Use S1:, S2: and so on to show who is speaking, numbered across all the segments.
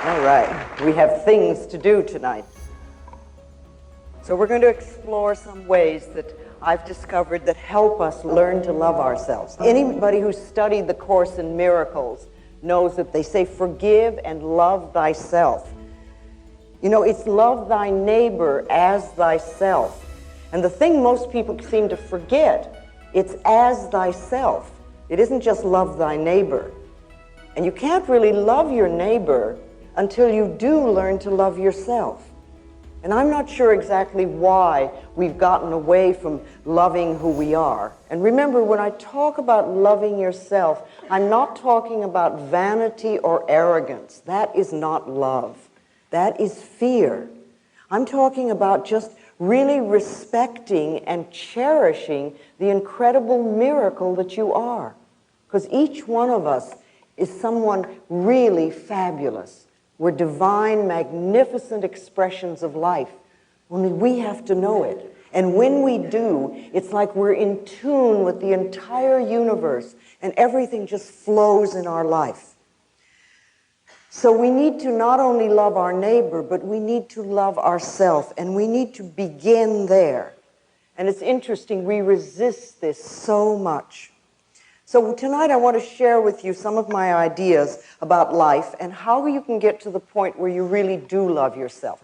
S1: All right, we have things to do tonight. So we're going to explore some ways that I've discovered that help us learn to love ourselves. Anybody who's studied the Course in Miracles knows that they say, forgive and love thyself. You know, it's love thy neighbor as thyself. And the thing most people seem to forget, it's as thyself. It isn't just love thy neighbor. And you can't really love your neighbor until you do learn to love yourself. And I'm not sure exactly why we've gotten away from loving who we are. And remember, when I talk about loving yourself, I'm not talking about vanity or arrogance. That is not love. That is fear. I'm talking about just really respecting and cherishing the incredible miracle that you are. Because each one of us is someone really fabulous. We're divine, magnificent expressions of life. Only we have to know it. And when we do, it's like we're in tune with the entire universe, and everything just flows in our life. So we need to not only love our neighbor, but we need to love ourselves, and we need to begin there. And it's interesting, we resist this so much. So tonight I want to share with you some of my ideas about life and how you can get to the point where you really do love yourself.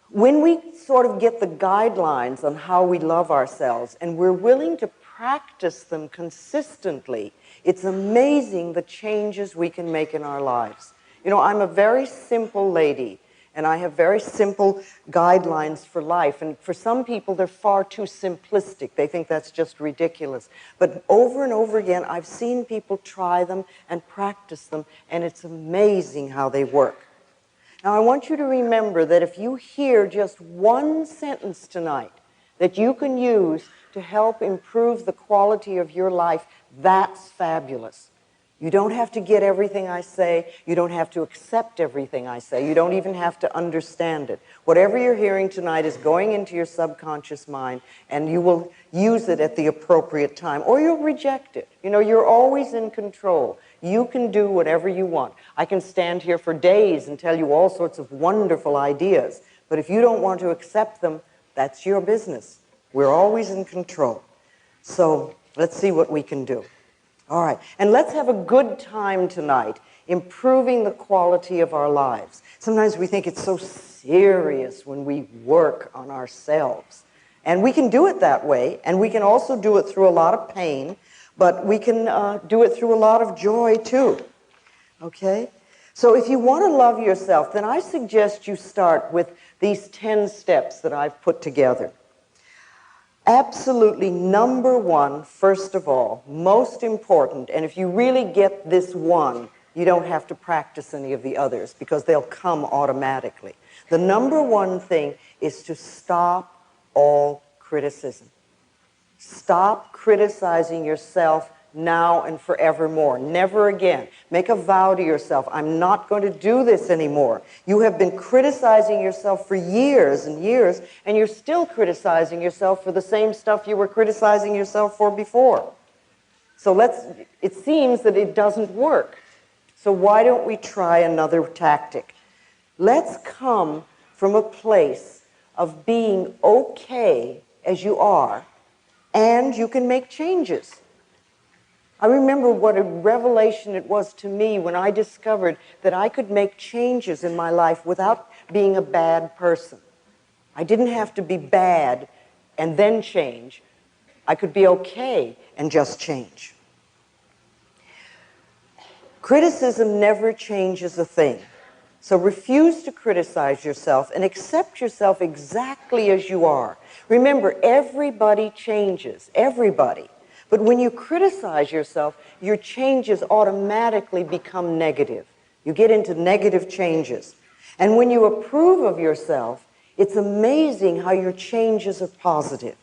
S1: When we sort of get the guidelines on how we love ourselves and we're willing to practice them consistently, it's amazing the changes we can make in our lives. You know, I'm a very simple lady, and I have very simple guidelines for life. And for some people, they're far too simplistic. They think that's just ridiculous. But over and over again, I've seen people try them and practice them, and it's amazing how they work. Now, I want you to remember that if you hear just one sentence tonight that you can use to help improve the quality of your life, that's fabulous. You don't have to get everything I say. You don't have to accept everything I say. You don't even have to understand it. Whatever you're hearing tonight is going into your subconscious mind, and you will use it at the appropriate time, or you'll reject it. You know, you're always in control. You can do whatever you want. I can stand here for days and tell you all sorts of wonderful ideas, but if you don't want to accept them, that's your business. We're always in control. So let's see what we can do. All right, and let's have a good time tonight improving the quality of our lives. Sometimes we think it's so serious when we work on ourselves. And we can do it that way, and we can also do it through a lot of pain, but we can do it through a lot of joy too. Okay? So if you want to love yourself, then I suggest you start with these 10 steps that I've put together. Absolutely number one, first of all, most important, and if you really get this one, you don't have to practice any of the others because they'll come automatically. The number one thing is to stop all criticism. Stop criticizing yourself now and forevermore. Never again. Make a vow to yourself, I'm not going to do this anymore. You have been criticizing yourself for years and years, and you're still criticizing yourself for the same stuff you were criticizing yourself for before. So it seems that it doesn't work. So why don't we try another tactic? Let's come from a place of being okay as you are, and you can make changes. I remember what a revelation it was to me when I discovered that I could make changes in my life without being a bad person. I didn't have to be bad and then change. I could be okay and just change. Criticism never changes a thing. So refuse to criticize yourself and accept yourself exactly as you are. Remember, everybody changes, everybody. But when you criticize yourself, your changes automatically become negative. You get into negative changes. And when you approve of yourself, it's amazing how your changes are positive.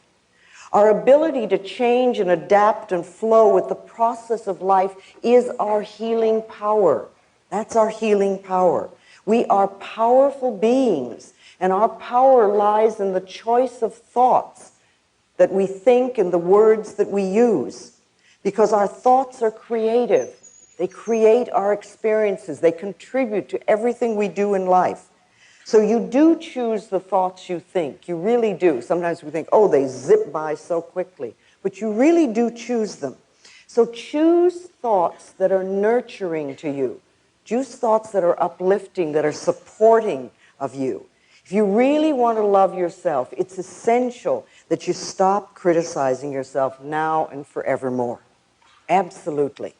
S1: Our ability to change and adapt and flow with the process of life is our healing power. That's our healing power. We are powerful beings, and our power lies in the choice of thoughts that we think and the words that we use, because our thoughts are creative. They create our experiences. They contribute to everything we do in life. So you do choose the thoughts you think. You really do. Sometimes we think, oh, they zip by so quickly. But you really do choose them. So choose thoughts that are nurturing to you. Choose thoughts that are uplifting, that are supporting of you. If you really want to love yourself, it's essential that you stop criticizing yourself now and forevermore. Absolutely.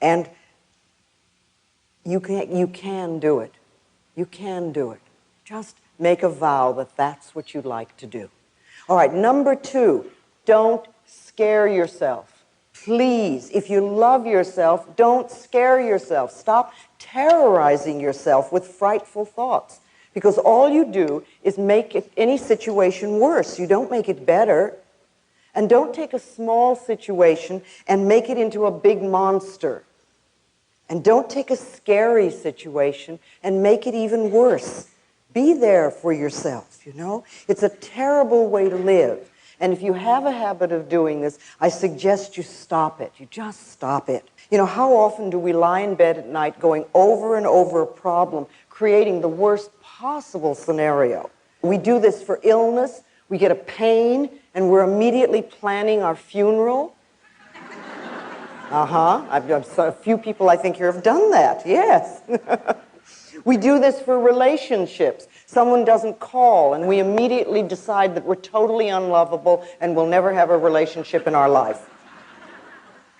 S1: And you can do it. You can do it. Just make a vow that that's what you'd like to do. All right, number 2, don't scare yourself. Please, if you love yourself, don't scare yourself. Stop terrorizing yourself with frightful thoughts, because all you do is make any situation worse. You don't make it better. And don't take a small situation and make it into a big monster. And don't take a scary situation and make it even worse. Be there for yourself, you know? It's a terrible way to live. And if you have a habit of doing this, I suggest you stop it. You just stop it. You know, how often do we lie in bed at night going over and over a problem, creating the worst possible scenario? We do this for illness. We get a pain, and we're immediately planning our funeral. A few people I think here have done that, yes. We do this for relationships. Someone doesn't call, and we immediately decide that we're totally unlovable and we'll never have a relationship in our life.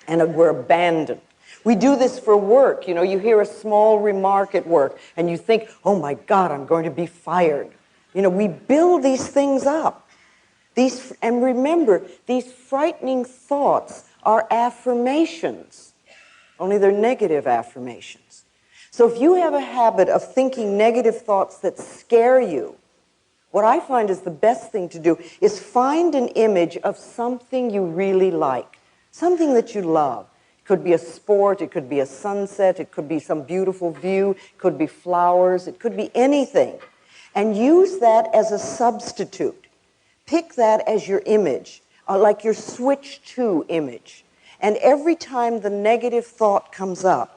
S1: And we're abandoned. We do this for work. You know, you hear a small remark at work, and you think, oh my God, I'm going to be fired. You know, we build these things up. And remember, these frightening thoughts are affirmations, only they're negative affirmations. So if you have a habit of thinking negative thoughts that scare you, what I find is the best thing to do is find an image of something you really like, something that you love. It could be a sport, it could be a sunset, it could be some beautiful view, it could be flowers, it could be anything. And use that as a substitute. Pick that as your image, like your switch to image. And every time the negative thought comes up,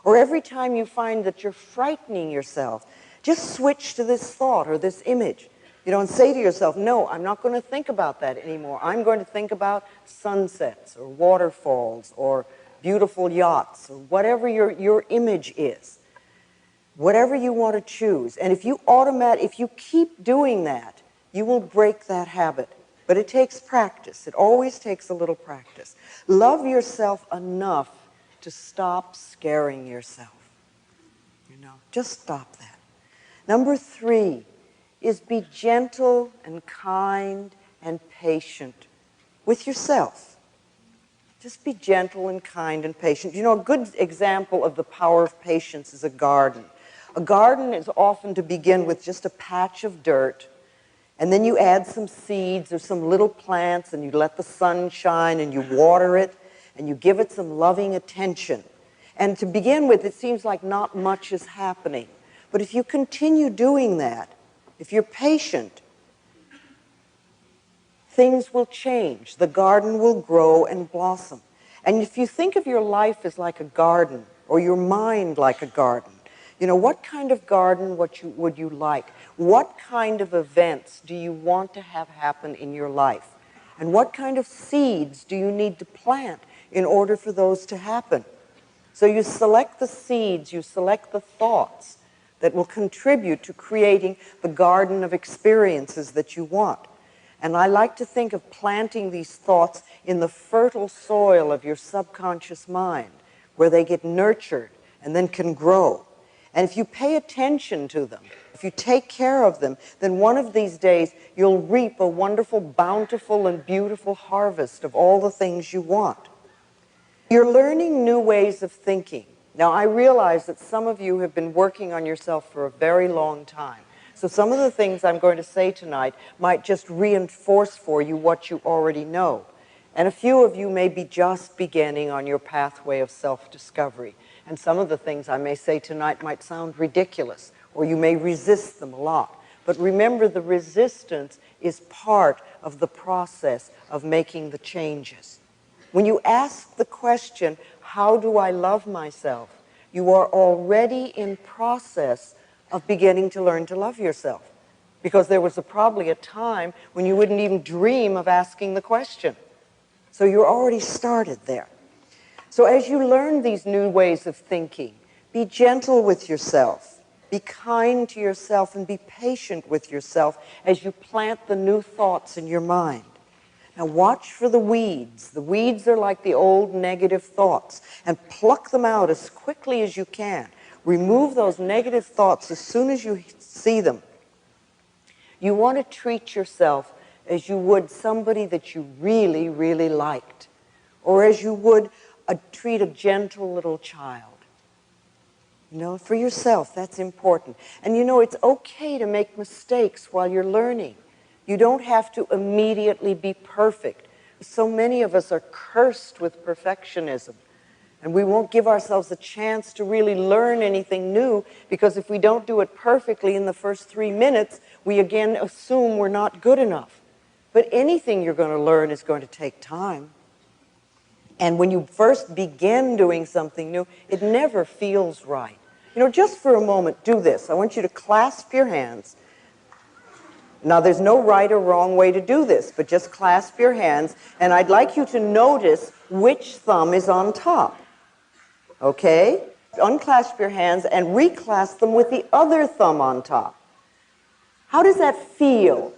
S1: or every time you find that you're frightening yourself, just switch to this thought or this image. You know, and say to yourself, no, I'm not going to think about that anymore. I'm going to think about sunsets or waterfalls or beautiful yachts or whatever your image is. Whatever you want to choose. And if you keep doing that, you will break that habit. But it takes practice. It always takes a little practice. Love yourself enough to stop scaring yourself. You know, just stop that. Number 3 is be gentle and kind and patient with yourself. Just be gentle and kind and patient. You know, a good example of the power of patience is a garden. A garden is often to begin with just a patch of dirt, and then you add some seeds or some little plants, and you let the sun shine, and you water it, and you give it some loving attention. And to begin with, it seems like not much is happening. But if you continue doing that, if you're patient, things will change. The garden will grow and blossom. And if you think of your life as like a garden, or your mind like a garden, you know, what kind of garden would you like? What kind of events do you want to have happen in your life? And what kind of seeds do you need to plant in order for those to happen? So you select the seeds, you select the thoughts that will contribute to creating the garden of experiences that you want. And I like to think of planting these thoughts in the fertile soil of your subconscious mind, where they get nurtured and then can grow. And if you pay attention to them, if you take care of them, then one of these days you'll reap a wonderful, bountiful, and beautiful harvest of all the things you want. You're learning new ways of thinking. Now, I realize that some of you have been working on yourself for a very long time. So some of the things I'm going to say tonight might just reinforce for you what you already know. And a few of you may be just beginning on your pathway of self-discovery. And some of the things I may say tonight might sound ridiculous, or you may resist them a lot. But remember, the resistance is part of the process of making the changes. When you ask the question, how do I love myself? You are already in process of beginning to learn to love yourself. Because there was probably a time when you wouldn't even dream of asking the question. So you're already started there. So as you learn these new ways of thinking, be gentle with yourself. Be kind to yourself and be patient with yourself as you plant the new thoughts in your mind. Now watch for the weeds. The weeds are like the old negative thoughts, and pluck them out as quickly as you can. Remove those negative thoughts as soon as you see them. You want to treat yourself as you would somebody that you really, really liked, or as you would treat a gentle little child. You know, for yourself, that's important. And you know, it's okay to make mistakes while you're learning. You don't have to immediately be perfect. So many of us are cursed with perfectionism. And we won't give ourselves a chance to really learn anything new, because if we don't do it perfectly in the first 3 minutes, we again assume we're not good enough. But anything you're going to learn is going to take time. And when you first begin doing something new, it never feels right. You know, just for a moment, do this. I want you to clasp your hands. Now, there's no right or wrong way to do this, but just clasp your hands, and I'd like you to notice which thumb is on top. Okay? Unclasp your hands and reclasp them with the other thumb on top. How does that feel?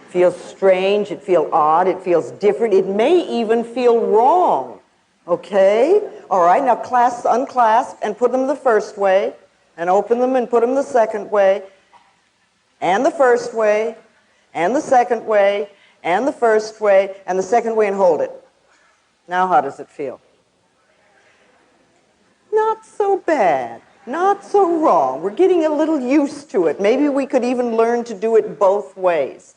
S1: It feels strange, it feels odd, it feels different, it may even feel wrong. Okay? All right, now unclasp and put them the first way, and open them and put them the second way, and the first way, and the second way, and the first way, and the second way, and hold it. Now how does it feel? Not so bad. Not so wrong. We're getting a little used to it. Maybe we could even learn to do it both ways.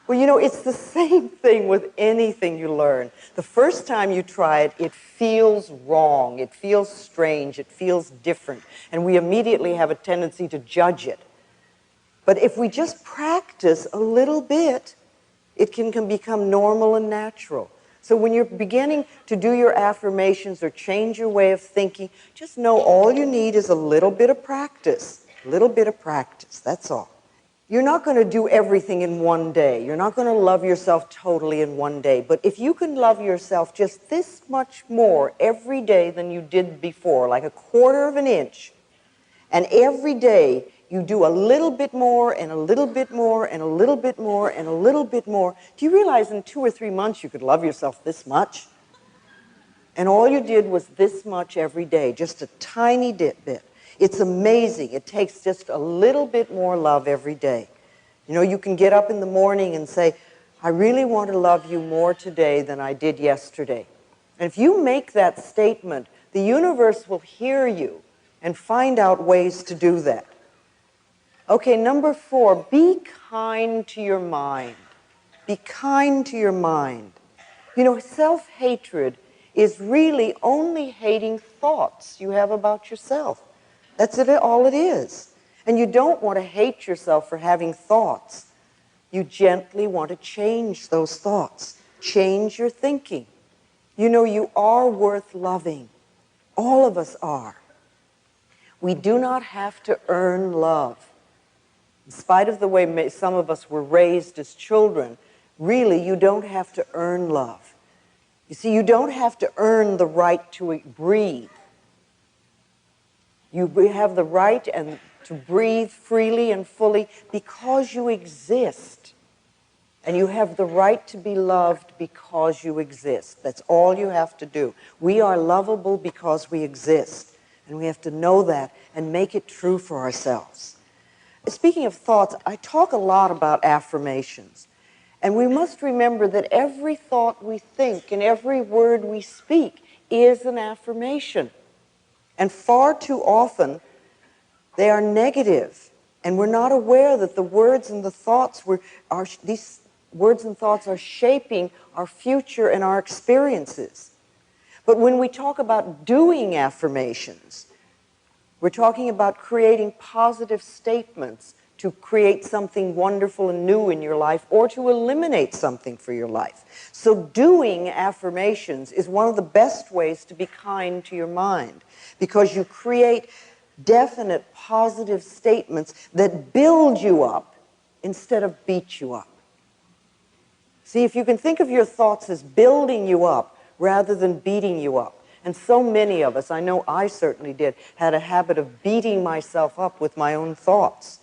S1: Well, you know, it's the same thing with anything you learn. The first time you try it, it feels wrong. It feels strange. It feels different. And we immediately have a tendency to judge it. But if we just practice a little bit, it can become normal and natural. So when you're beginning to do your affirmations or change your way of thinking, just know all you need is a little bit of practice. A little bit of practice, that's all. You're not going to do everything in one day. You're not going to love yourself totally in one day. But if you can love yourself just this much more every day than you did before, like a quarter of an inch, and every day you do a little bit more and a little bit more and a little bit more and a little bit more, do you realize in 2 or 3 months you could love yourself this much? And all you did was this much every day, just a tiny bit. It's amazing. It takes just a little bit more love every day. You know, you can get up in the morning and say, I really want to love you more today than I did yesterday. And if you make that statement, the universe will hear you and find out ways to do that. Okay, number 4, be kind to your mind. Be kind to your mind. You know, self-hatred is really only hating thoughts you have about yourself. That's all it is. And you don't want to hate yourself for having thoughts. You gently want to change those thoughts. Change your thinking. You know, you are worth loving. All of us are. We do not have to earn love. In spite of the way some of us were raised as children, really, you don't have to earn love. You see, you don't have to earn the right to breathe. You have the right to breathe freely and fully because you exist. And you have the right to be loved because you exist. That's all you have to do. We are lovable because we exist. And we have to know that and make it true for ourselves. Speaking of thoughts, I talk a lot about affirmations. And we must remember that every thought we think and every word we speak is an affirmation. And far too often, they are negative. And we're not aware that the words and the thoughts these words and thoughts are shaping our future and our experiences. But when we talk about doing affirmations, we're talking about creating positive statements to create something wonderful and new in your life or to eliminate something for your life. So doing affirmations is one of the best ways to be kind to your mind, because you create definite positive statements that build you up instead of beat you up. See, if you can think of your thoughts as building you up rather than beating you up. And so many of us, I know I certainly did, had a habit of beating myself up with my own thoughts.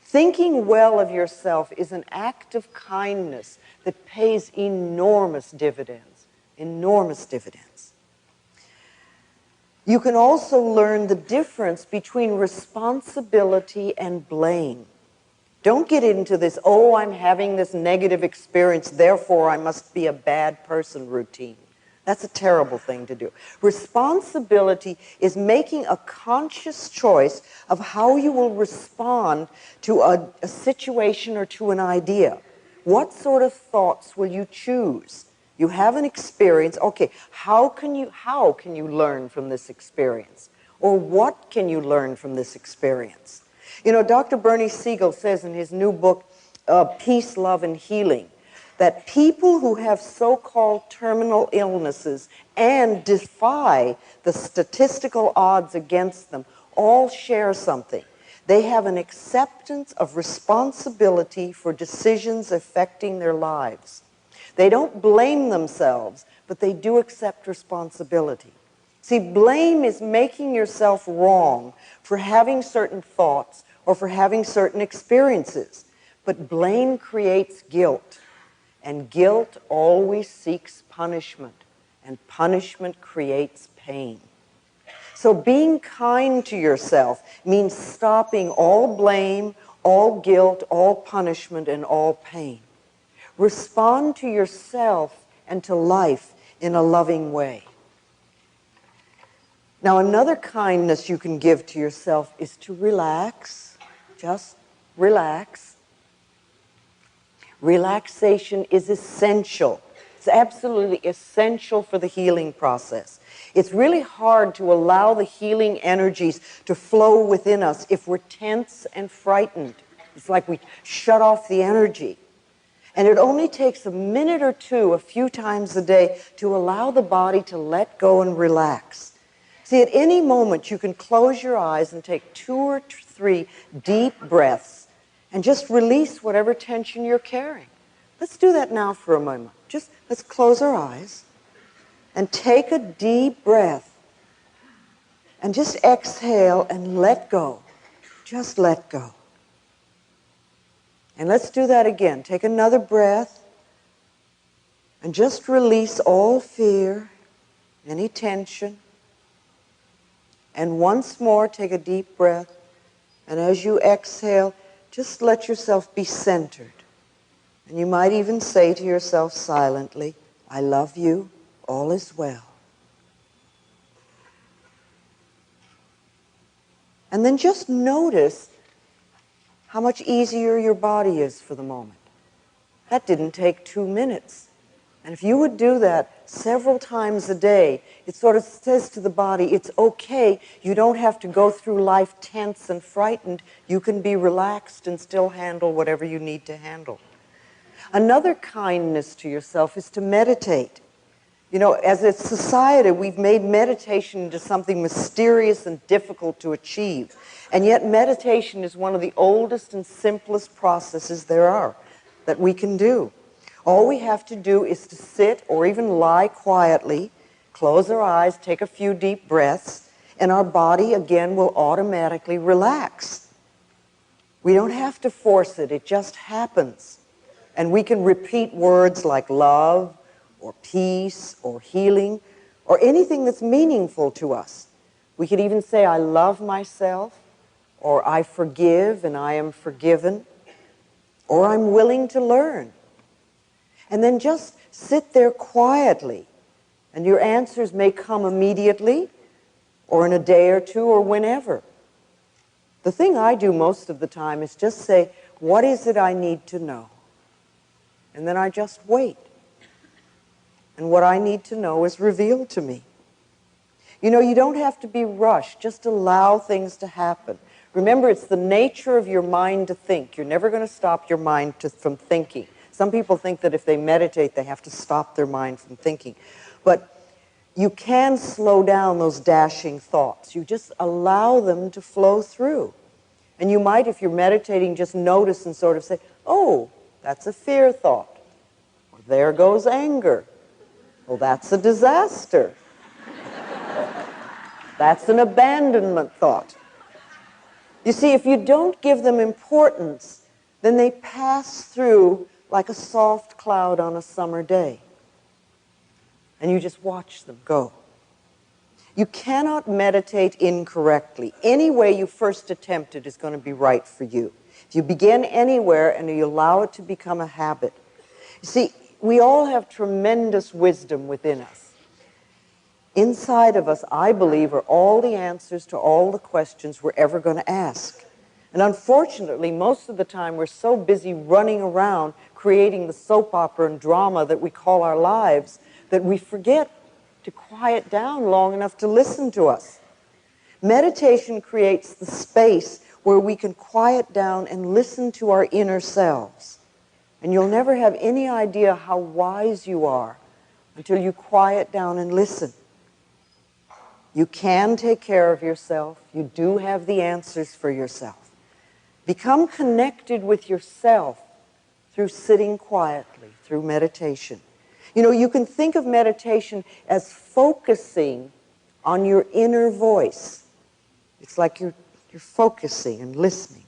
S1: Thinking well of yourself is an act of kindness that pays enormous dividends, enormous dividends. You can also learn the difference between responsibility and blame. Don't get into this, oh, I'm having this negative experience, therefore I must be a bad person routine. That's a terrible thing to do. Responsibility is making a conscious choice of how you will respond to a situation or to an idea. What sort of thoughts will you choose? You have an experience. Okay, how can you learn from this experience? Or what can you learn from this experience? You know, Dr. Bernie Siegel says in his new book, Peace, Love, and Healing, that people who have so-called terminal illnesses and defy the statistical odds against them all share something. They have an acceptance of responsibility for decisions affecting their lives. They don't blame themselves, but they do accept responsibility. See, blame is making yourself wrong for having certain thoughts or for having certain experiences. But blame creates guilt. And guilt always seeks punishment, and punishment creates pain. So being kind to yourself means stopping all blame, all guilt, all punishment, and all pain. Respond to yourself and to life in a loving way. Now, another kindness you can give to yourself is to relax. Just relax. Relaxation is essential. It's absolutely essential for the healing process. It's really hard to allow the healing energies to flow within us if we're tense and frightened. It's like we shut off the energy. And it only takes a minute or two, a few times a day, to allow the body to let go and relax. See, at any moment you can close your eyes and take 2 or 3 deep breaths and just release whatever tension you're carrying. Let's do that now for a moment. Let's close our eyes and take a deep breath and just exhale and let go. Just let go. And let's do that again. Take another breath and just release all fear, any tension. And once more, take a deep breath. And as you exhale, just let yourself be centered. And you might even say to yourself silently, I love you, all is well. And then just notice how much easier your body is for the moment. That didn't take 2 minutes. And if you would do that several times a day, it sort of says to the body, it's okay, you don't have to go through life tense and frightened. You can be relaxed and still handle whatever you need to handle. Another kindness to yourself is to meditate. You know, as a society, we've made meditation into something mysterious and difficult to achieve. And yet meditation is one of the oldest and simplest processes there are that we can do. All we have to do is to sit or even lie quietly, close our eyes, take a few deep breaths, and our body again will automatically relax. We don't have to force it, it just happens. And we can repeat words like love, or peace, or healing, or anything that's meaningful to us. We could even say, I love myself, or I forgive and I am forgiven, or I'm willing to learn. And then just sit there quietly, and your answers may come immediately, or in a day or two, or whenever. The thing I do most of the time is just say, what is it I need to know? And then I just wait. And what I need to know is revealed to me. You know, you don't have to be rushed. Just allow things to happen. Remember, it's the nature of your mind to think. You're never going to stop your mind from thinking. Some people think that if they meditate, they have to stop their mind from thinking. But you can slow down those dashing thoughts. You just allow them to flow through. And you might, if you're meditating, just notice and sort of say, oh, that's a fear thought. Or there goes anger. Well, that's a disaster. That's an abandonment thought. You see, if you don't give them importance, then they pass through like a soft cloud on a summer day. And you just watch them go. You cannot meditate incorrectly. Any way you first attempt it is going to be right for you. If you begin anywhere and you allow it to become a habit. You see, we all have tremendous wisdom within us. Inside of us, I believe, are all the answers to all the questions we're ever going to ask. And unfortunately, most of the time, we're so busy running around creating the soap opera and drama that we call our lives that we forget to quiet down long enough to listen to us. Meditation creates the space where we can quiet down and listen to our inner selves. And you'll never have any idea how wise you are until you quiet down and listen. You can take care of yourself. You do have the answers for yourself. Become connected with yourself through sitting quietly, through meditation. You know, you can think of meditation as focusing on your inner voice. It's like you're focusing and listening.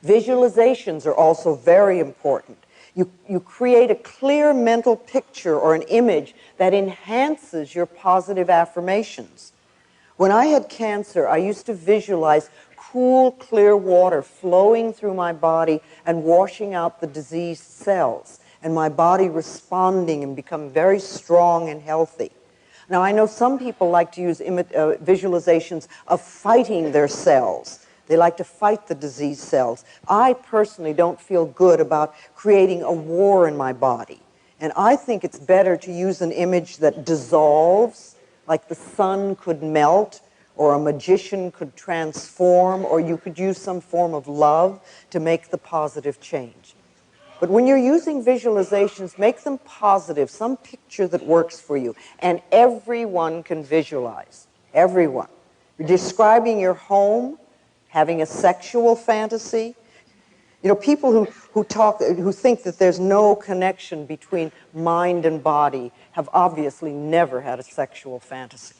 S1: Visualizations are also very important. You create a clear mental picture or an image that enhances your positive affirmations. When I had cancer, I used to visualize cool, clear water flowing through my body and washing out the diseased cells, and my body responding and become very strong and healthy. Now, I know some people like to use visualizations of fighting their cells. They like to fight the diseased cells. I personally don't feel good about creating a war in my body. And I think it's better to use an image that dissolves, like the sun could melt, or a magician could transform, or you could use some form of love to make the positive change. But when you're using visualizations, make them positive, some picture that works for you. And everyone can visualize. Everyone. You're describing your home, having a sexual fantasy. You know, people who think that there's no connection between mind and body have obviously never had a sexual fantasy.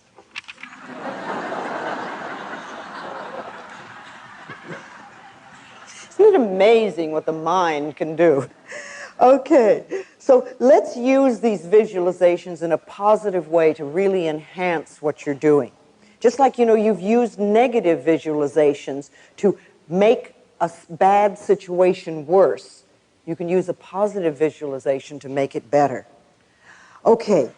S1: Isn't it amazing what the mind can do? Okay, so let's use these visualizations in a positive way to really enhance what you're doing. Just like, you know, you've used negative visualizations to make a bad situation worse, you can use a positive visualization to make it better. Okay,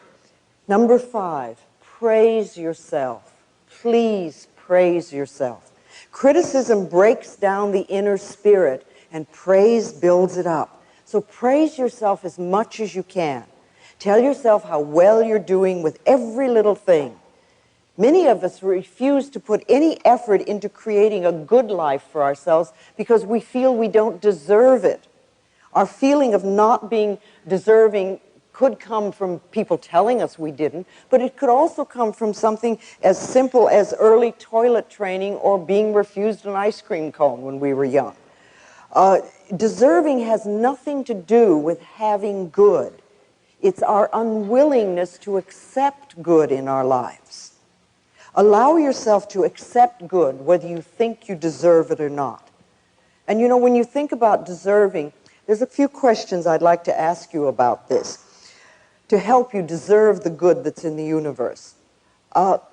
S1: number 5, praise yourself. Please praise yourself. Criticism breaks down the inner spirit, and praise builds it up. So praise yourself as much as you can. Tell yourself how well you're doing with every little thing. Many of us refuse to put any effort into creating a good life for ourselves because we feel we don't deserve it. Our feeling of not being deserving could come from people telling us we didn't, but it could also come from something as simple as early toilet training or being refused an ice cream cone when we were young. Deserving has nothing to do with having good. It's our unwillingness to accept good in our lives. Allow yourself to accept good, whether you think you deserve it or not. And you know, when you think about deserving, there's a few questions I'd like to ask you about this to help you deserve the good that's in the universe. What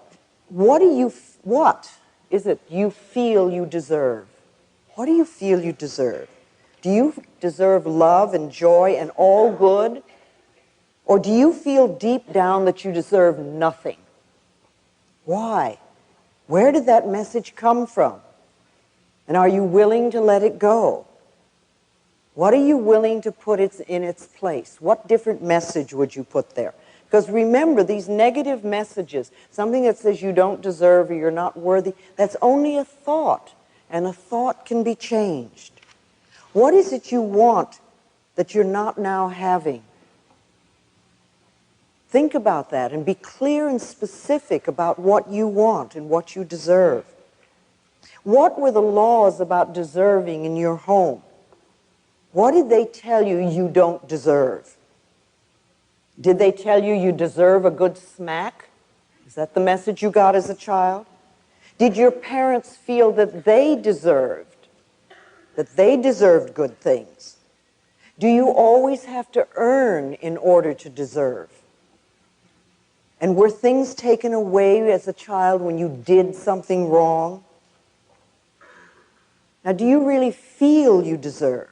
S1: is it you feel you deserve? What do you feel you deserve? Do you deserve love and joy and all good? Or do you feel deep down that you deserve nothing? Why? Where did that message come from? And are you willing to let it go? What are you willing to put in its place? What different message would you put there? Because remember, these negative messages, something that says you don't deserve or you're not worthy, that's only a thought, and a thought can be changed. What is it you want that you're not now having? Think about that and be clear and specific about what you want and what you deserve. What were the laws about deserving in your home? What did they tell you you don't deserve? Did they tell you you deserve a good smack? Is that the message you got as a child? Did your parents feel that they deserved good things? Do you always have to earn in order to deserve? And were things taken away as a child when you did something wrong? Now, do you really feel you deserve?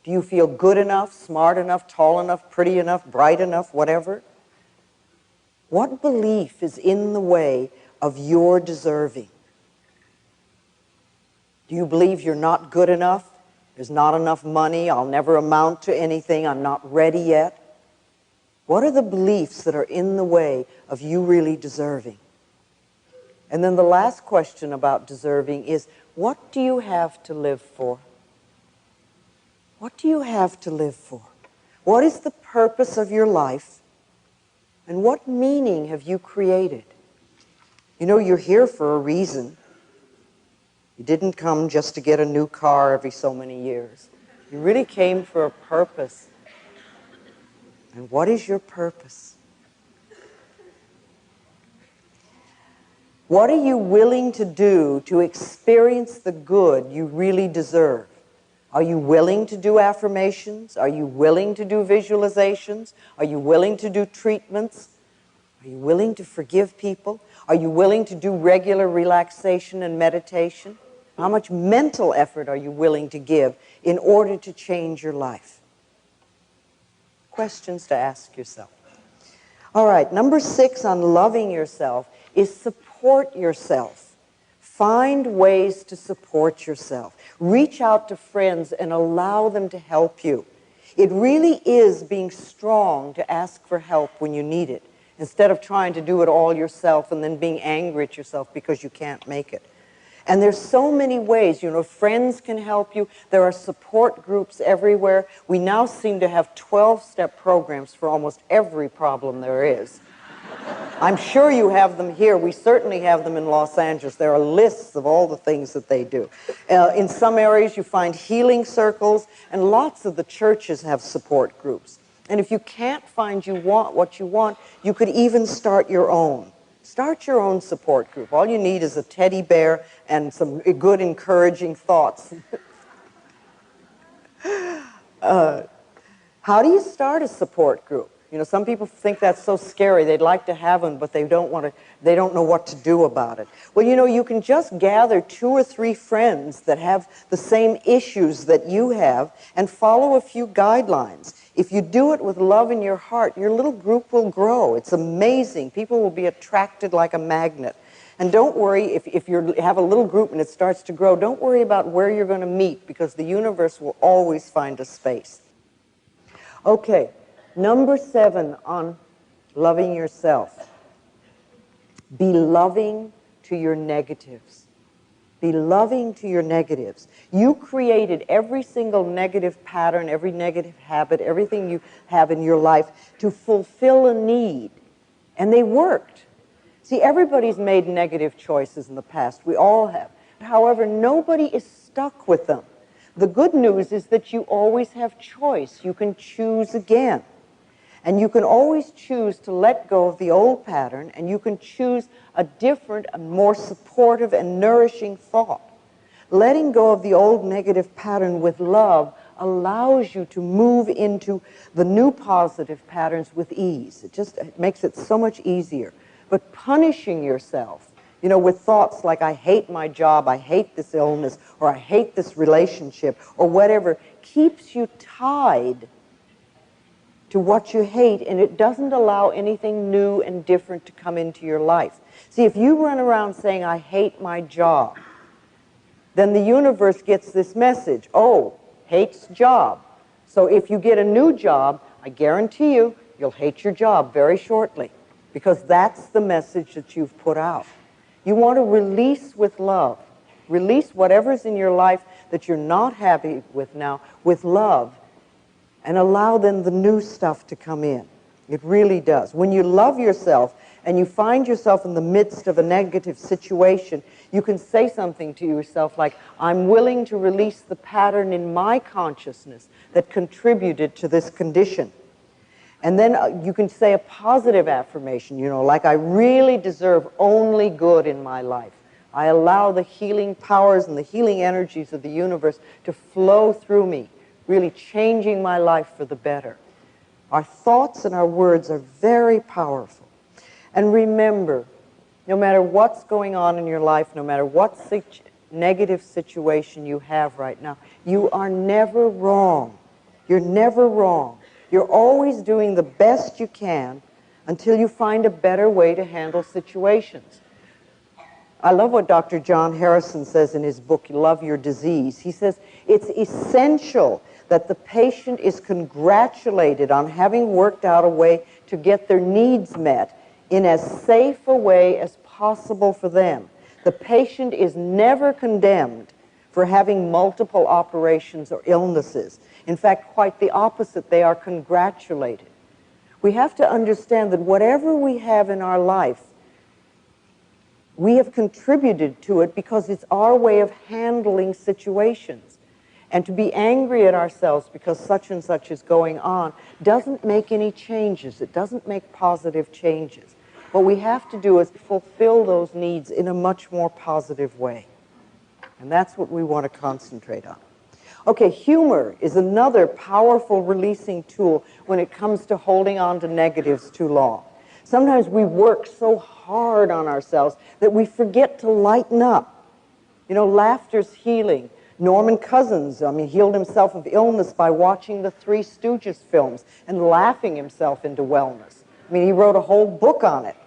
S1: Do you feel good enough, smart enough, tall enough, pretty enough, bright enough, whatever? What belief is in the way of your deserving? Do you believe you're not good enough? There's not enough money, I'll never amount to anything, I'm not ready yet? What are the beliefs that are in the way of you really deserving? And then the last question about deserving is, what do you have to live for? What do you have to live for? What is the purpose of your life? And what meaning have you created? You know, you're here for a reason. You didn't come just to get a new car every so many years. You really came for a purpose. And what is your purpose? What are you willing to do to experience the good you really deserve? Are you willing to do affirmations? Are you willing to do visualizations? Are you willing to do treatments? Are you willing to forgive people? Are you willing to do regular relaxation and meditation? How much mental effort are you willing to give in order to change your life? Questions to ask yourself. All right, number 6 on loving yourself is support yourself. Find ways to support yourself. Reach out to friends and allow them to help you. It really is being strong to ask for help when you need it, instead of trying to do it all yourself and then being angry at yourself because you can't make it. And there's so many ways, you know, friends can help you. There are support groups everywhere. We now seem to have 12-step programs for almost every problem there is. I'm sure you have them here. We certainly have them in Los Angeles. There are lists of all the things that they do. In some areas you find healing circles, and lots of the churches have support groups. And if you can't find what you want, you could even start your own. Start your own support group. All you need is a teddy bear and some good, encouraging thoughts. How do you start a support group? You know, some people think that's so scary. They'd like to have one, but they don't know what to do about it. Well, you know, you can just gather 2 or 3 friends that have the same issues that you have and follow a few guidelines. If you do it with love in your heart, your little group will grow. It's amazing. People will be attracted like a magnet. And don't worry, if you have a little group and it starts to grow, don't worry about where you're going to meet, because the universe will always find a space. Okay. Number 7 on loving yourself. Be loving to your negatives. Be loving to your negatives. You created every single negative pattern, every negative habit, everything you have in your life to fulfill a need. And they worked. See, everybody's made negative choices in the past. We all have. However, nobody is stuck with them. The good news is that you always have choice. You can choose again. And you can always choose to let go of the old pattern, and you can choose a different, a more supportive and nourishing thought. Letting go of the old negative pattern with love allows you to move into the new positive patterns with ease. It makes it so much easier. But punishing yourself, you know, with thoughts like, I hate my job, I hate this illness, or I hate this relationship, or whatever, keeps you tied to what you hate, and it doesn't allow anything new and different to come into your life. See, if you run around saying, I hate my job, then the universe gets this message, oh, hates job. So if you get a new job, I guarantee you, You'll hate your job very shortly because that's the message that you've put out. You want to release with love. Release whatever's in your life that you're not happy with now with love, and allow then the new stuff to come in. It really does. When you love yourself and you find yourself in the midst of a negative situation, you can say something to yourself like, I'm willing to release the pattern in my consciousness that contributed to this condition. And then you can say a positive affirmation, like I really deserve only good in my life. I allow the healing powers and the healing energies of the universe to flow through me, really changing my life for the better. Our thoughts and our words are very powerful. And remember, no matter what's going on in your life, no matter what negative situation you have right now, you are never wrong. You're never wrong. You're always doing the best you can until you find a better way to handle situations. I love what Dr. John Harrison says in his book, Love Your Disease. He says, it's essential that the patient is congratulated on having worked out a way to get their needs met in as safe a way as possible for them. The patient is never condemned for having multiple operations or illnesses. In fact, quite the opposite, they are congratulated. We have to understand that whatever we have in our life, we have contributed to it because it's our way of handling situations. And to be angry at ourselves because such and such is going on doesn't make any changes. It doesn't make positive changes. What we have to do is fulfill those needs in a much more positive way. And that's what we want to concentrate on. Okay, humor is another powerful releasing tool when it comes to holding on to negatives too long. Sometimes we work so hard on ourselves that we forget to lighten up. Laughter's healing. Norman Cousins, healed himself of illness by watching the Three Stooges films and laughing himself into wellness. He wrote a whole book on it.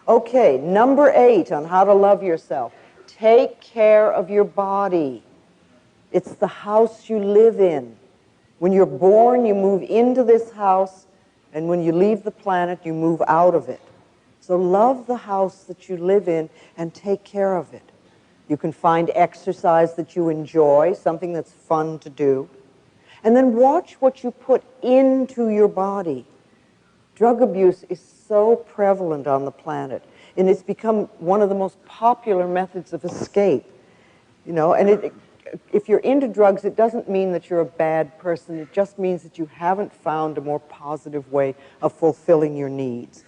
S1: Okay, number 8 on how to love yourself. Take care of your body. It's the house you live in. When you're born, you move into this house, and when you leave the planet, you move out of it. So love the house that you live in and take care of it. You can find exercise that you enjoy, something that's fun to do. And then watch what you put into your body. Drug abuse is so prevalent on the planet, and it's become one of the most popular methods of escape. If you're into drugs, it doesn't mean that you're a bad person. It just means that you haven't found a more positive way of fulfilling your needs.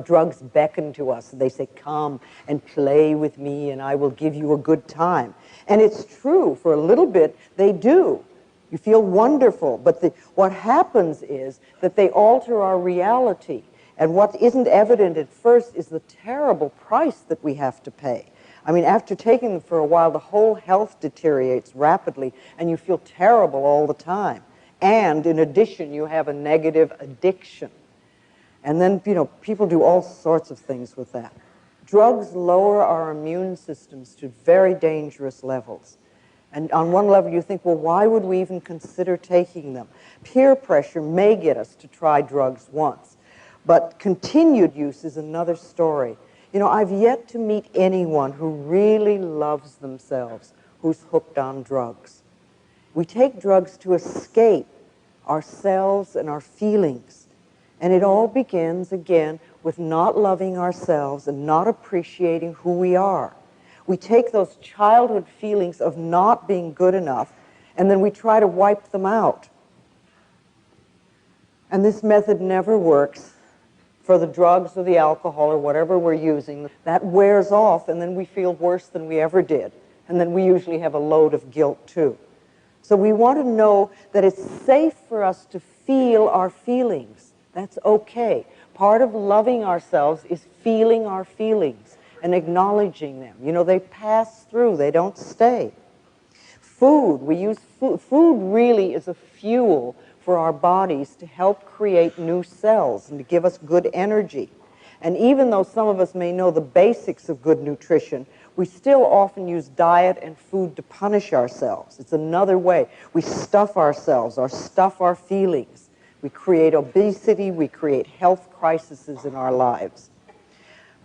S1: Drugs beckon to us. They say, come and play with me and I will give you a good time. And it's true, for a little bit, they do. You feel wonderful. But what happens is that they alter our reality. And what isn't evident at first is the terrible price that we have to pay. After taking them for a while, the whole health deteriorates rapidly, and you feel terrible all the time. And in addition, you have a negative addiction. And then, people do all sorts of things with that. Drugs lower our immune systems to very dangerous levels. And on one level, you think, well, why would we even consider taking them? Peer pressure may get us to try drugs once, but continued use is another story. I've yet to meet anyone who really loves themselves who's hooked on drugs. We take drugs to escape ourselves and our feelings. And it all begins, again, with not loving ourselves and not appreciating who we are. We take those childhood feelings of not being good enough, and then we try to wipe them out. And this method never works. For the drugs or the alcohol or whatever we're using, that wears off, and then we feel worse than we ever did. And then we usually have a load of guilt, too. So we want to know that it's safe for us to feel our feelings. That's okay. Part of loving ourselves is feeling our feelings and acknowledging them. They pass through. They don't stay. Food. We use food. Food really is a fuel for our bodies to help create new cells and to give us good energy. And even though some of us may know the basics of good nutrition, we still often use diet and food to punish ourselves. It's another way. We stuff ourselves or stuff our feelings. We create obesity, we create health crises in our lives.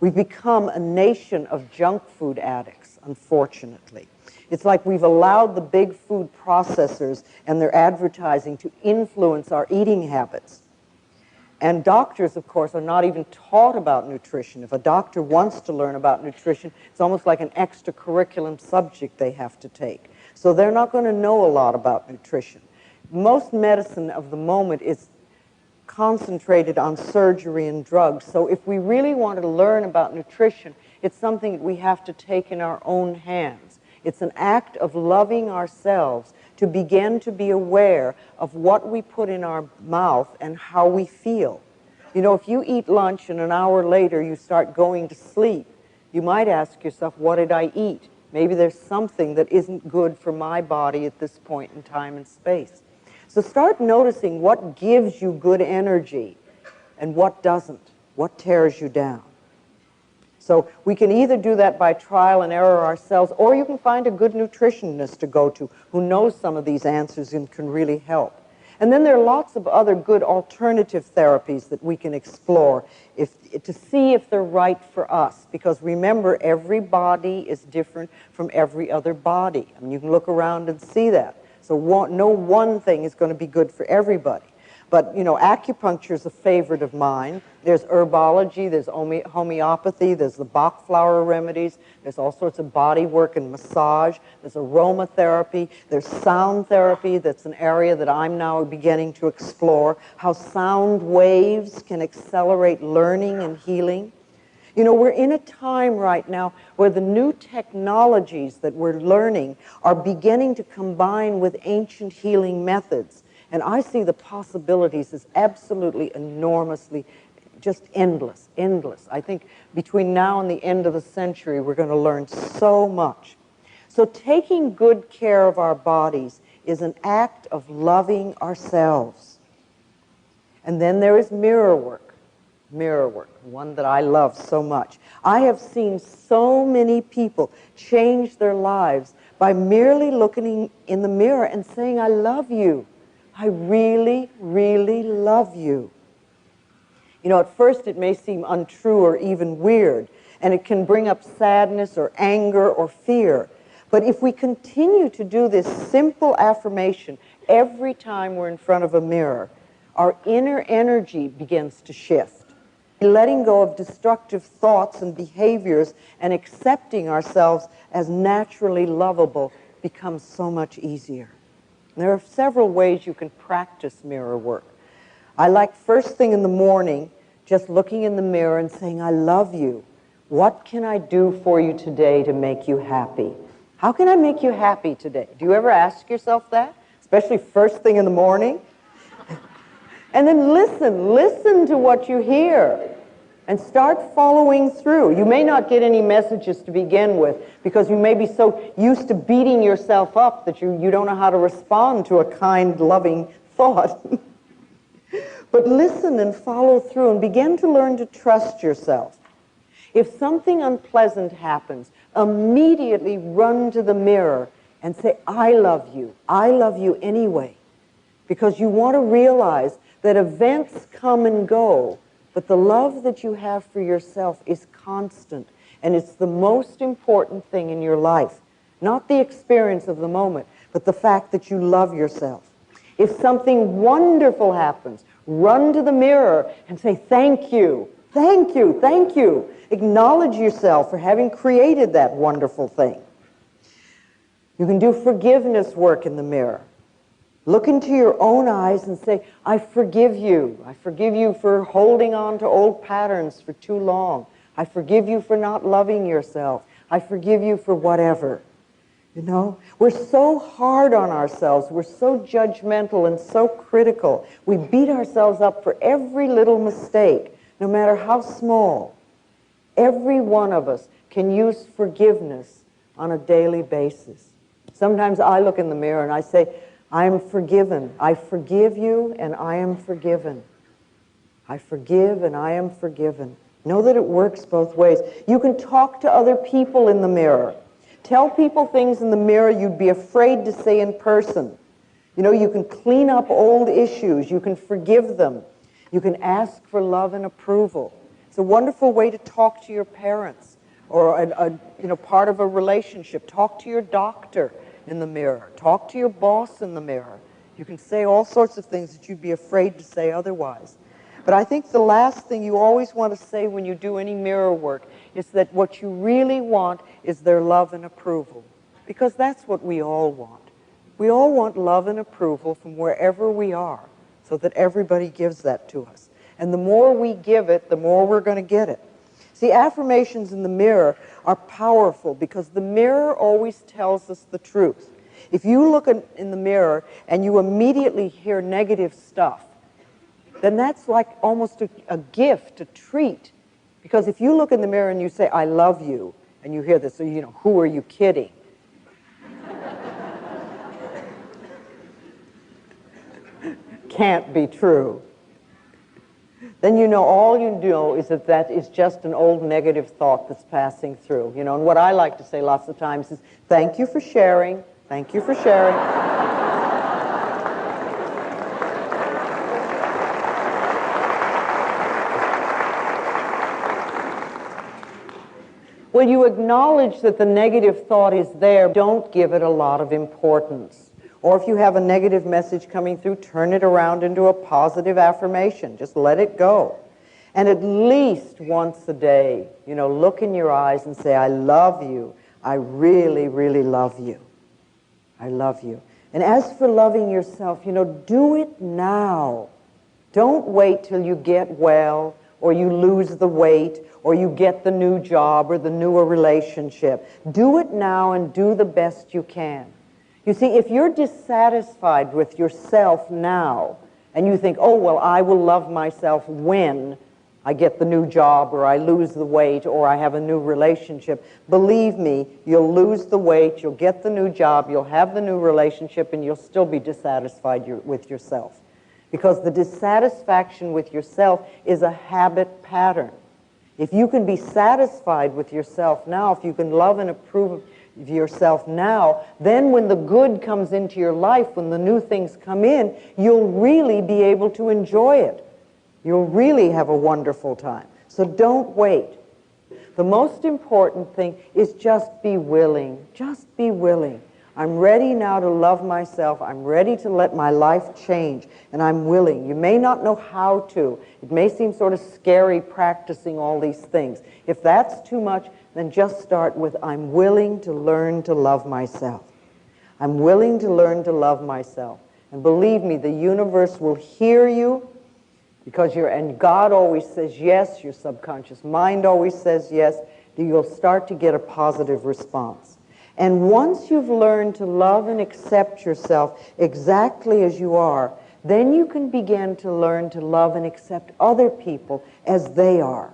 S1: We've become a nation of junk food addicts, unfortunately. It's like we've allowed the big food processors and their advertising to influence our eating habits. And doctors, of course, are not even taught about nutrition. If a doctor wants to learn about nutrition, it's almost like an extracurriculum subject they have to take. So they're not going to know a lot about nutrition. Most medicine of the moment is concentrated on surgery and drugs. So if we really want to learn about nutrition, it's something that we have to take in our own hands. It's an act of loving ourselves to begin to be aware of what we put in our mouth and how we feel. You know, if you eat lunch and an hour later you start going to sleep, you might ask yourself, what did I eat? Maybe there's something that isn't good for my body at this point in time and space. So start noticing what gives you good energy and what doesn't, what tears you down. So we can either do that by trial and error ourselves, or you can find a good nutritionist to go to who knows some of these answers and can really help. And then there are lots of other good alternative therapies that we can explore to see if they're right for us. Because remember, every body is different from every other body. I mean, you can look around and see that. So no one thing is going to be good for everybody. But, you know, acupuncture is a favorite of mine. There's herbology, there's homeopathy, there's the Bach flower remedies, there's all sorts of body work and massage, there's aromatherapy, there's sound therapy. That's an area that I'm now beginning to explore, how sound waves can accelerate learning and healing. You know, we're in a time right now where the new technologies that we're learning are beginning to combine with ancient healing methods. And I see the possibilities as absolutely enormously, just endless, endless. I think between now and the end of the century, we're going to learn so much. So taking good care of our bodies is an act of loving ourselves. And then there is mirror work, one that I love so much. I have seen so many people change their lives by merely looking in the mirror and saying, I love you. I really, really love you. You know, at first it may seem untrue or even weird, and it can bring up sadness or anger or fear. But if we continue to do this simple affirmation every time we're in front of a mirror, our inner energy begins to shift. Letting go of destructive thoughts and behaviors and accepting ourselves as naturally lovable becomes so much easier. There are several ways you can practice mirror work. I like first thing in the morning, just looking in the mirror and saying, I love you. What can I do for you today to make you happy? How can I make you happy today? Do you ever ask yourself that? Especially first thing in the morning? And then listen to what you hear. And start following through. You may not get any messages to begin with because you may be so used to beating yourself up that you don't know how to respond to a kind, loving thought. But listen and follow through and begin to learn to trust yourself. If something unpleasant happens, immediately run to the mirror and say, I love you. I love you anyway. Because you want to realize that events come and go, but the love that you have for yourself is constant, and it's the most important thing in your life. Not the experience of the moment, but the fact that you love yourself. If something wonderful happens, run to the mirror and say, thank you, thank you, thank you. Acknowledge yourself for having created that wonderful thing. You can do forgiveness work in the mirror. Look into your own eyes and say, I forgive you. I forgive you for holding on to old patterns for too long. I forgive you for not loving yourself. I forgive you for whatever. You know, we're so hard on ourselves. We're so judgmental and so critical. We beat ourselves up for every little mistake, no matter how small. Every one of us can use forgiveness on a daily basis. Sometimes I look in the mirror and I say, I am forgiven. I forgive you and I am forgiven. I forgive and I am forgiven. Know that it works both ways. You can talk to other people in the mirror. Tell people things in the mirror you'd be afraid to say in person. You know, you can clean up old issues. You can forgive them. You can ask for love and approval. It's a wonderful way to talk to your parents or part of a relationship. Talk to your doctor in the mirror. Talk to your boss in the mirror. You can say all sorts of things that you'd be afraid to say otherwise. But I think the last thing you always want to say when you do any mirror work is that what you really want is their love and approval. Because that's what we all want. We all want love and approval from wherever we are, so that everybody gives that to us. And the more we give it, the more we're going to get it. See, affirmations in the mirror are powerful because the mirror always tells us the truth. If you look in the mirror and you immediately hear negative stuff, then that's like almost a gift, a treat. Because if you look in the mirror and you say, I love you, and you hear this, so you know, who are you kidding? Can't be true. Then you know all you know is that is just an old negative thought that's passing through. You know, and what I like to say lots of times is, thank you for sharing, thank you for sharing. When you acknowledge that the negative thought is there, don't give it a lot of importance. Or if you have a negative message coming through, turn it around into a positive affirmation. Just let it go. And at least once a day, you know, look in your eyes and say, I love you. I really, really love you. I love you. And as for loving yourself, you know, do it now. Don't wait till you get well, or you lose the weight, or you get the new job or the newer relationship. Do it now and do the best you can. You see, if you're dissatisfied with yourself now, and you think, oh, well, I will love myself when I get the new job, or I lose the weight, or I have a new relationship, believe me, you'll lose the weight, you'll get the new job, you'll have the new relationship, and you'll still be dissatisfied with yourself. Because the dissatisfaction with yourself is a habit pattern. If you can be satisfied with yourself now, if you can love and approve of yourself now, then when the good comes into your life, when the new things come in, you'll really be able to enjoy it. You'll really have a wonderful time. So don't wait. The most important thing is just be willing. Just be willing. I'm ready now to love myself. I'm ready to let my life change, and I'm willing. You may not know how to. It may seem sort of scary practicing all these things. If that's too much, then just start with, I'm willing to learn to love myself. I'm willing to learn to love myself. And believe me, the universe will hear you, because and God always says yes, your subconscious mind always says yes, you'll start to get a positive response. And once you've learned to love and accept yourself exactly as you are, then you can begin to learn to love and accept other people as they are.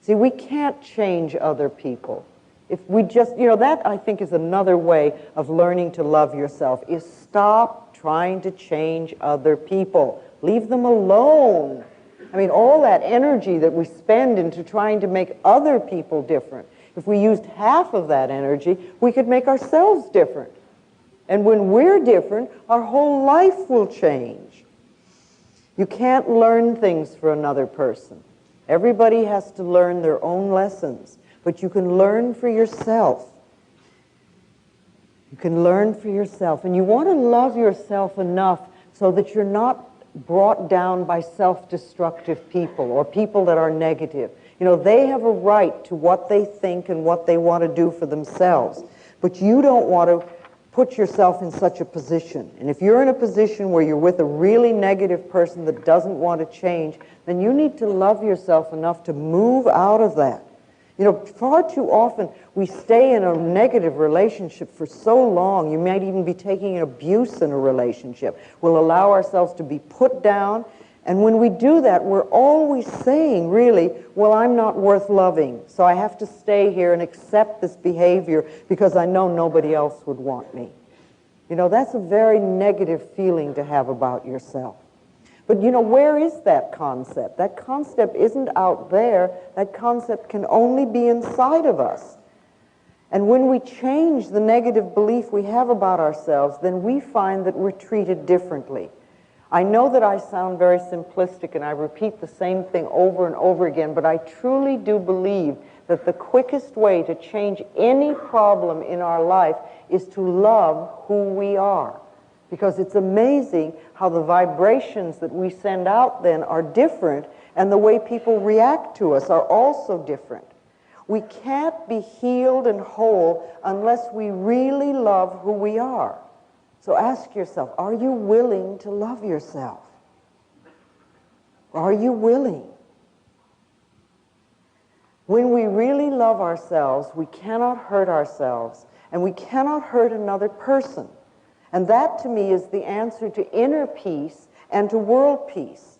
S1: See, we can't change other people. If we just, you know, that I think is another way of learning to love yourself, is stop trying to change other people. Leave them alone. I mean, all that energy that we spend into trying to make other people different, if we used half of that energy, we could make ourselves different. And when we're different, our whole life will change. You can't learn things for another person. Everybody has to learn their own lessons, but you can learn for yourself. You can learn for yourself. And you want to love yourself enough so that you're not brought down by self-destructive people or people that are negative. You know, they have a right to what they think and what they want to do for themselves. But you don't want to put yourself in such a position. And if you're in a position where you're with a really negative person that doesn't want to change, then you need to love yourself enough to move out of that. You know, far too often we stay in a negative relationship for so long. You might even be taking an abuse in a relationship. We'll allow ourselves to be put down. And when we do that, we're always saying, really, well, I'm not worth loving, so I have to stay here and accept this behavior because I know nobody else would want me. You know, that's a very negative feeling to have about yourself. But, you know, where is that concept? That concept isn't out there. That concept can only be inside of us. And when we change the negative belief we have about ourselves, then we find that we're treated differently. I know that I sound very simplistic and I repeat the same thing over and over again, but I truly do believe that the quickest way to change any problem in our life is to love who we are. Because it's amazing how the vibrations that we send out then are different, and the way people react to us are also different. We can't be healed and whole unless we really love who we are. So ask yourself, are you willing to love yourself? Are you willing? When we really love ourselves, we cannot hurt ourselves, and we cannot hurt another person. And that, to me, is the answer to inner peace and to world peace.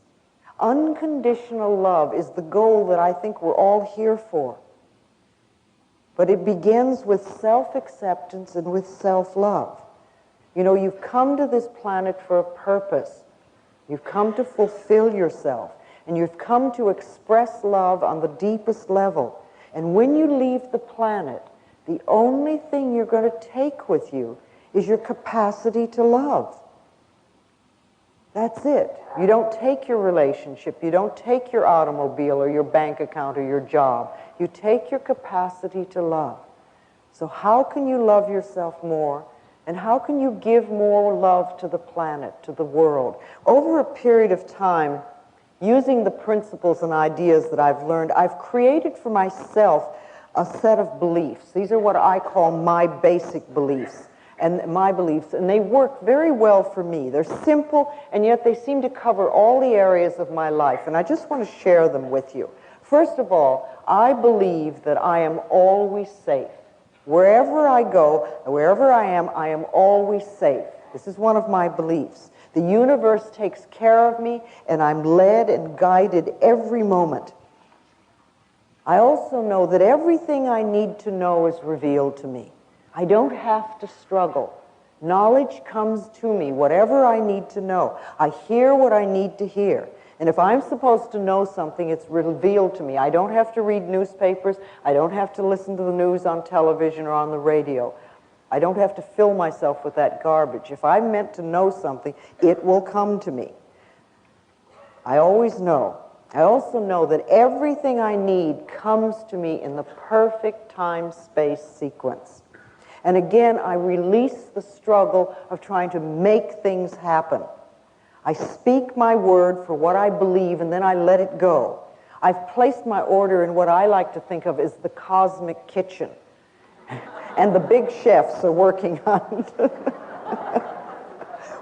S1: Unconditional love is the goal that I think we're all here for. But it begins with self-acceptance and with self-love. You know, you've come to this planet for a purpose. You've come to fulfill yourself. And you've come to express love on the deepest level. And when you leave the planet, the only thing you're going to take with you is your capacity to love. That's it. You don't take your relationship. You don't take your automobile or your bank account or your job. You take your capacity to love. So how can you love yourself more? And how can you give more love to the planet, to the world? Over a period of time, using the principles and ideas that I've learned, I've created for myself a set of beliefs. These are what I call my basic beliefs. And my beliefs, and they work very well for me. They're simple, and yet they seem to cover all the areas of my life, and I just want to share them with you. First of all, I believe that I am always safe. Wherever I go, wherever I am always safe. This is one of my beliefs. The universe takes care of me, and I'm led and guided every moment. I also know that everything I need to know is revealed to me. I don't have to struggle. Knowledge comes to me, whatever I need to know. I hear what I need to hear. And if I'm supposed to know something, it's revealed to me. I don't have to read newspapers. I don't have to listen to the news on television or on the radio. I don't have to fill myself with that garbage. If I'm meant to know something, it will come to me. I always know. I also know that everything I need comes to me in the perfect time-space sequence. And again, I release the struggle of trying to make things happen. I speak my word for what I believe, and then I let it go. I've placed my order in what I like to think of as the cosmic kitchen. And the big chefs are working on it.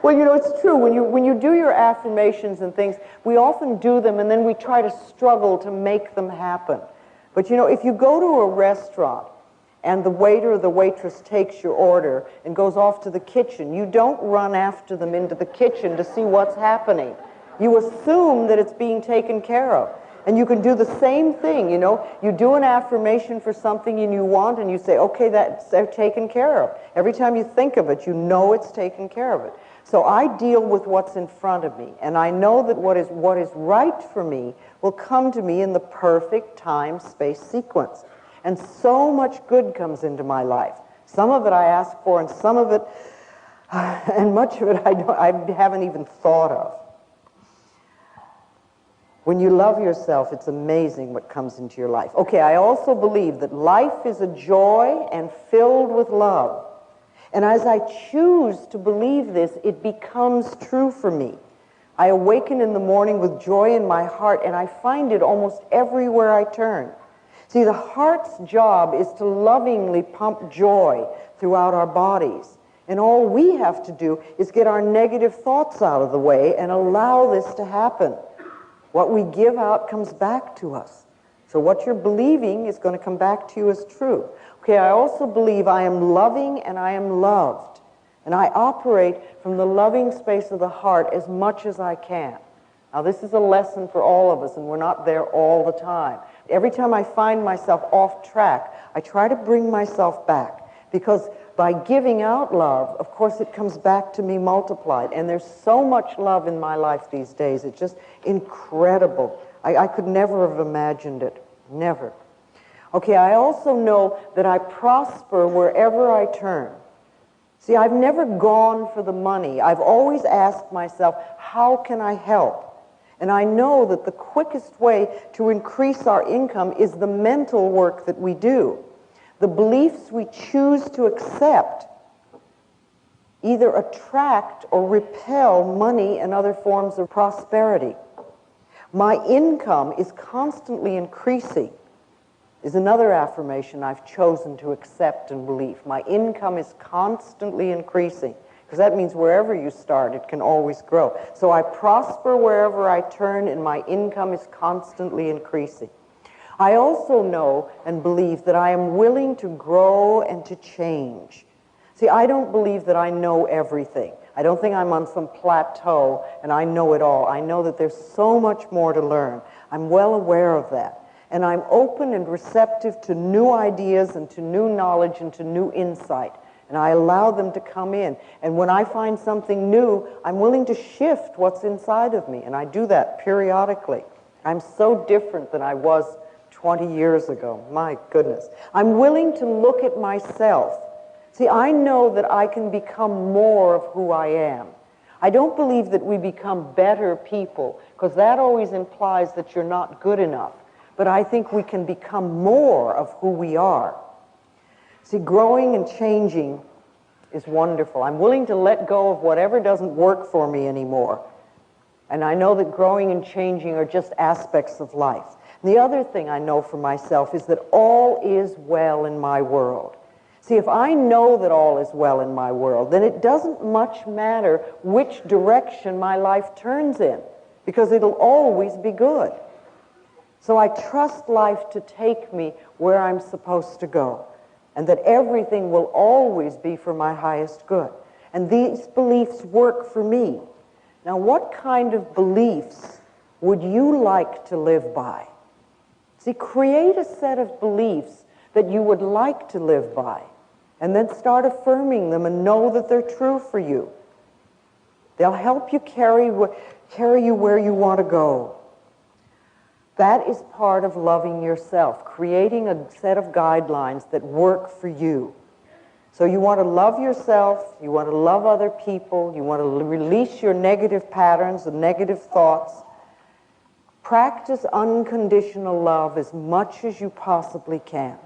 S1: Well, you know, it's true. When you do your affirmations and things, we often do them, and then we try to struggle to make them happen. But, you know, if you go to a restaurant, and the waiter or the waitress takes your order and goes off to the kitchen, you don't run after them into the kitchen to see what's happening. You assume that it's being taken care of. And you can do the same thing, you know. You do an affirmation for something and you want, and you say, okay, that's taken care of. Every time you think of it, you know it's taken care of it. So I deal with what's in front of me, and I know that what is right for me will come to me in the perfect time-space sequence. And so much good comes into my life. Some of it I ask for, and some of it, and much of it I haven't even thought of. When you love yourself, it's amazing what comes into your life. Okay, I also believe that life is a joy and filled with love. And as I choose to believe this, it becomes true for me. I awaken in the morning with joy in my heart, and I find it almost everywhere I turn. See, the heart's job is to lovingly pump joy throughout our bodies. And all we have to do is get our negative thoughts out of the way and allow this to happen. What we give out comes back to us. So what you're believing is going to come back to you as true. Okay, I also believe I am loving and I am loved. And I operate from the loving space of the heart as much as I can. Now, this is a lesson for all of us, and we're not there all the time. Every time I find myself off track, I try to bring myself back. Because by giving out love, of course, it comes back to me multiplied. And there's so much love in my life these days. It's just incredible. I could never have imagined it. Never. Okay, I also know that I prosper wherever I turn. See, I've never gone for the money. I've always asked myself, how can I help? And I know that the quickest way to increase our income is the mental work that we do. The beliefs we choose to accept either attract or repel money and other forms of prosperity. My income is constantly increasing is another affirmation I've chosen to accept and believe. My income is constantly increasing, because that means wherever you start, it can always grow. So I prosper wherever I turn, and my income is constantly increasing. I also know and believe that I am willing to grow and to change. See, I don't believe that I know everything. I don't think I'm on some plateau and I know it all. I know that there's so much more to learn. I'm well aware of that. And I'm open and receptive to new ideas and to new knowledge and to new insight. And I allow them to come in. And when I find something new, I'm willing to shift what's inside of me. And I do that periodically. I'm so different than I was 20 years ago. My goodness. I'm willing to look at myself. See, I know that I can become more of who I am. I don't believe that we become better people, because that always implies that you're not good enough. But I think we can become more of who we are. See, growing and changing is wonderful. I'm willing to let go of whatever doesn't work for me anymore. And I know that growing and changing are just aspects of life. And the other thing I know for myself is that all is well in my world. See, if I know that all is well in my world, then it doesn't much matter which direction my life turns in, because it'll always be good. So I trust life to take me where I'm supposed to go, and that everything will always be for my highest good. And these beliefs work for me. Now, what kind of beliefs would you like to live by? See, create a set of beliefs that you would like to live by, and then start affirming them and know that they're true for you. They'll help you carry you where you want to go. That is part of loving yourself, creating a set of guidelines that work for you. So you want to love yourself, you want to love other people, you want to release your negative patterns and negative thoughts. Practice unconditional love as much as you possibly can,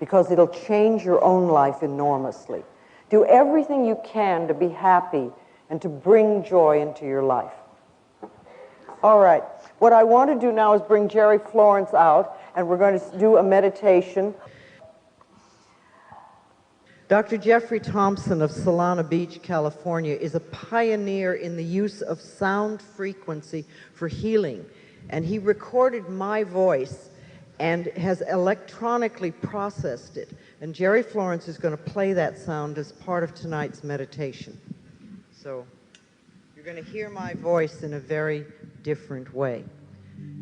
S1: because it'll change your own life enormously. Do everything you can to be happy and to bring joy into your life. All right. What I want to do now is bring Jerry Florence out, and we're going to do a meditation. Dr. Jeffrey Thompson of Solana Beach, California, is a pioneer in the use of sound frequency for healing. And he recorded my voice and has electronically processed it. And Jerry Florence is going to play that sound as part of tonight's meditation. So you're going to hear my voice in a very different way.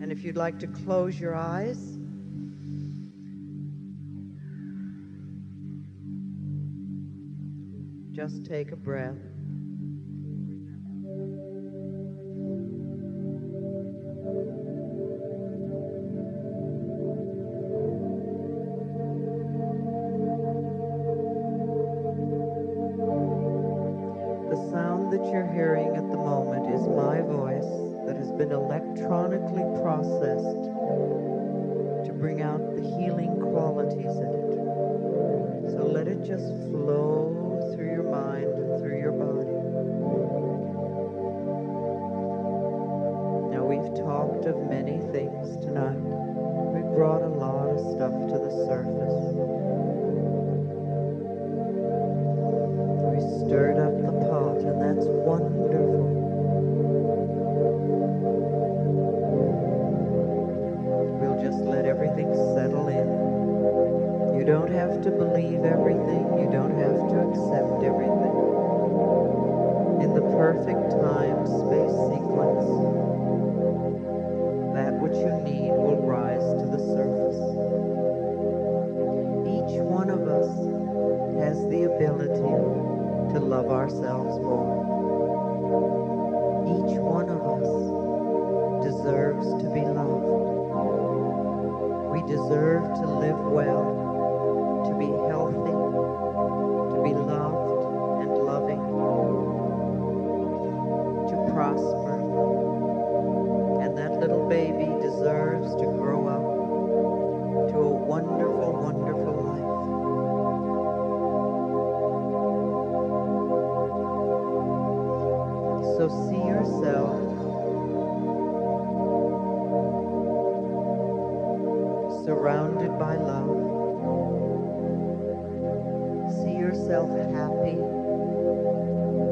S1: And if you'd like to close your eyes, just take a breath. The sound that you're hearing at the moment is my voice that has been electronically processed to bring out the healing qualities in it. So let it just flow through your mind and through your body. Now, we've talked of many things tonight. We've brought a lot of stuff to the surface. We stirred up the pot, and that's wonderful. We'll just let everything settle in. You don't have to believe everything. You don't have to accept everything. In the perfect time-space sequence, that which you need will rise to the surface. Each one of us has the ability to love ourselves more. Each one of us deserves to be loved. We deserve to live well, to be healthy, to be loved and loving, to prosper. And that little baby deserves to grow up to a wonderful, wonderful life. So see yourself surrounded by love. See yourself happy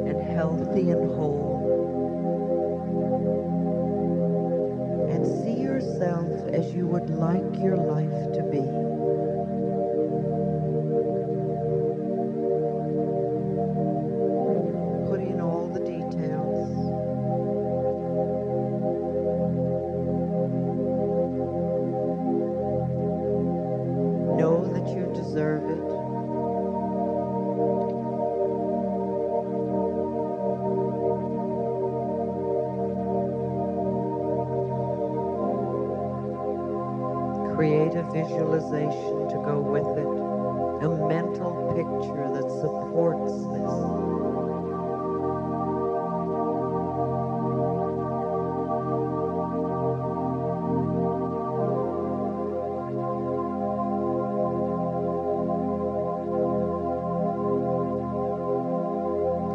S1: and healthy and whole. And see yourself as you would like your life to be. Put in all the details. Know that you deserve it. Create a visualization to go with it, a mental picture that supports this.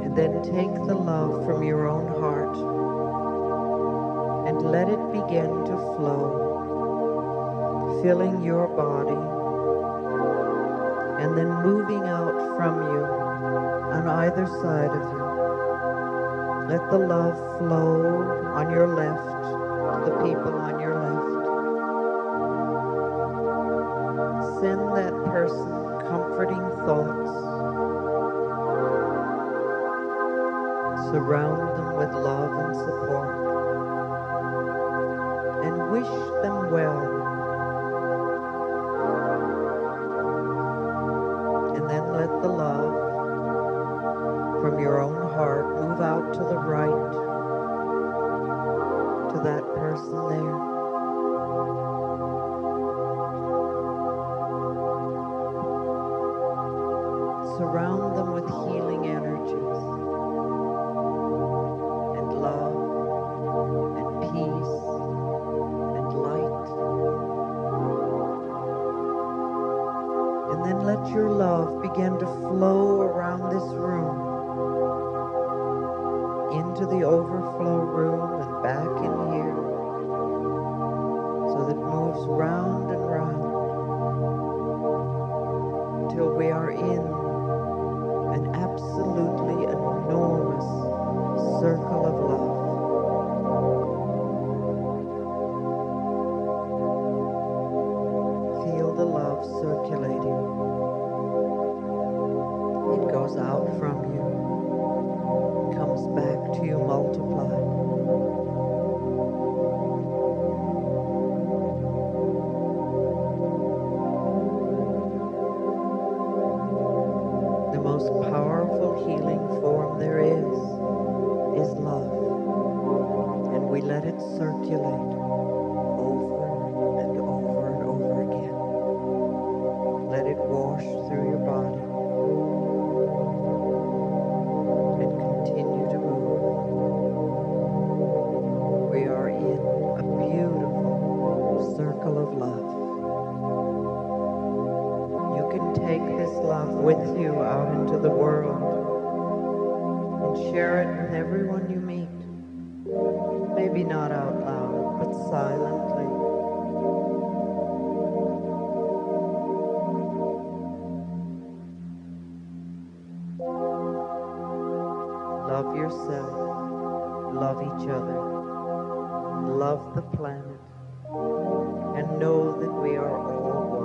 S1: And then take the love from your own heart and let it begin to flow, filling your body and then moving out from you on either side of you. Let the love flow on your left, to the people on your left. Send that person comforting thoughts. Surround them with love and support. And wish them well. And then let the love from your own heart move out to the right, to that person there. Surround them with healing energies and love and peace and light. And then let your love begin to flow around this room, into the overflow room and back in here, so that it moves round and round until we are in an absolutely enormous circle of love. Feel the love circulating. It goes out from you, comes back to you multiplied. The most powerful healing form there is love. And we let it circulate over and over and over again. Let it wash through your body and continue to move. We are in a beautiful circle of love. You can take this love with you out into the world and share it with everyone you meet. Maybe not out loud, but silently. Love yourself, love each other, love the planet, and know that we are all one.